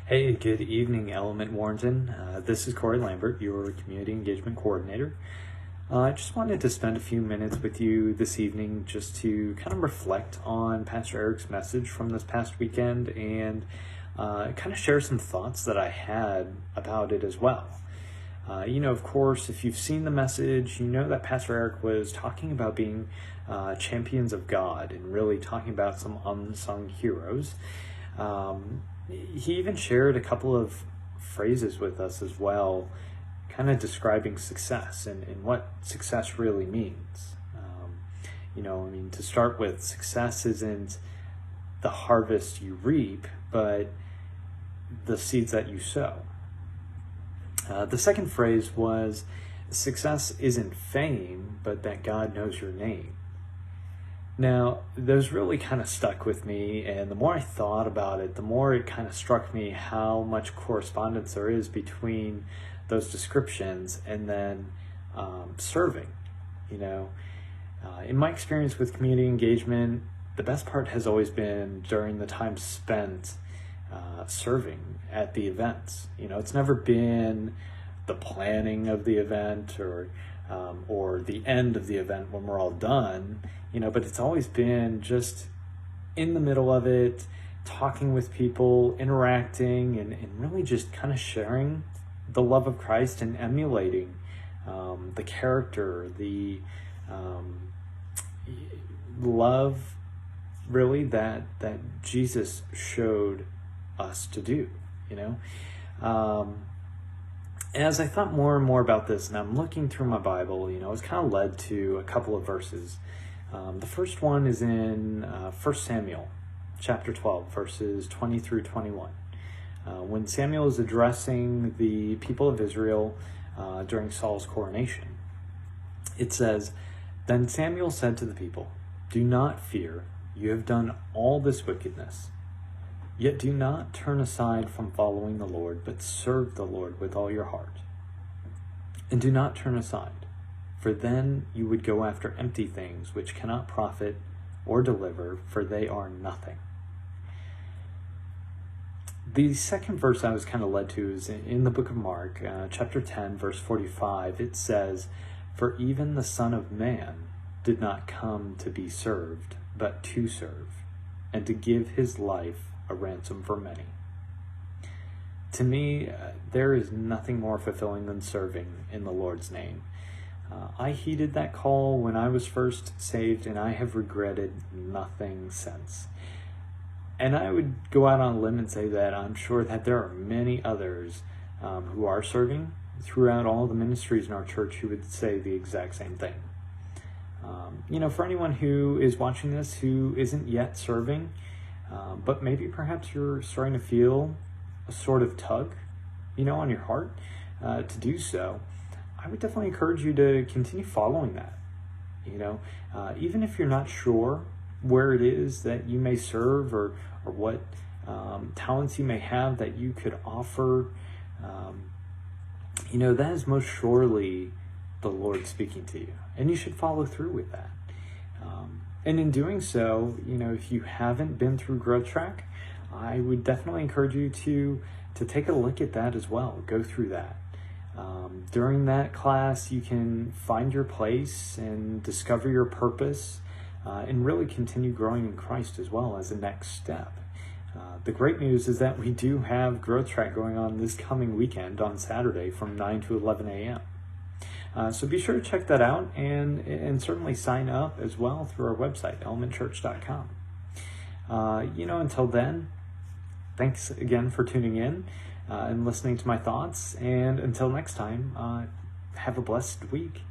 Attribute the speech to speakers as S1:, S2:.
S1: Hey, good evening, Element Warrenton. This is Cory Lambert, your Community Engagement Coordinator. I just wanted to spend a few minutes with you this evening just to kind of reflect on Pastor Erik's message from this past weekend and kind of share some thoughts that I had about it as well. Of course, if you've seen the message, you know that Pastor Erik was talking about being champions of God and really talking about some unsung heroes. He even shared a couple of phrases with us as well, kind of describing success and what success really means. To start with, success isn't the harvest you reap, but the seeds that you sow. The second phrase was, success isn't fame, but that God knows your name. Now, those really kind of stuck with me, and the more I thought about it, the more it kind of struck me how much correspondence there is between those descriptions and then serving. In my experience with community engagement, the best part has always been during the time spent serving at the events. It's never been the planning of the event or the end of the event when we're all done, but it's always been just in the middle of it, talking with people, interacting, and really just kind of sharing the love of Christ and emulating the character, the love really that Jesus showed us to do, As I thought more and more about this, and I'm looking through my Bible, I was kind of led to a couple of verses. The first one is in 1 Samuel, chapter 12, verses 20 through 21. When Samuel is addressing the people of Israel during Saul's coronation, it says, "Then Samuel said to the people, 'Do not fear, you have done all this wickedness. Yet do not turn aside from following the Lord, but serve the Lord with all your heart. And do not turn aside, for then you would go after empty things which cannot profit or deliver, for they are nothing.'" The second verse I was kind of led to is in the book of Mark, chapter 10, verse 45. It says, "For even the Son of Man did not come to be served, but to serve, and to give his life a ransom for many." To me, there is nothing more fulfilling than serving in the Lord's name. I heeded that call when I was first saved, and I have regretted nothing since. And I would go out on a limb and say that I'm sure that there are many others who are serving throughout all the ministries in our church who would say the exact same thing. For anyone who is watching this who isn't yet serving, but maybe perhaps you're starting to feel a sort of tug, on your heart to do so, I would definitely encourage you to continue following that. Even if you're not sure where it is that you may serve or what talents you may have that you could offer, that is most surely the Lord speaking to you, and you should follow through with that. And in doing so, if you haven't been through Growth Track, I would definitely encourage you to take a look at that as well. Go through that. During that class, you can find your place and discover your purpose, and really continue growing in Christ as well as the next step. The great news is that we do have Growth Track going on this coming weekend on Saturday from 9 to 11 a.m. So be sure to check that out and certainly sign up as well through our website, elementchurch.com. Until then, thanks again for tuning in and listening to my thoughts. And until next time, have a blessed week.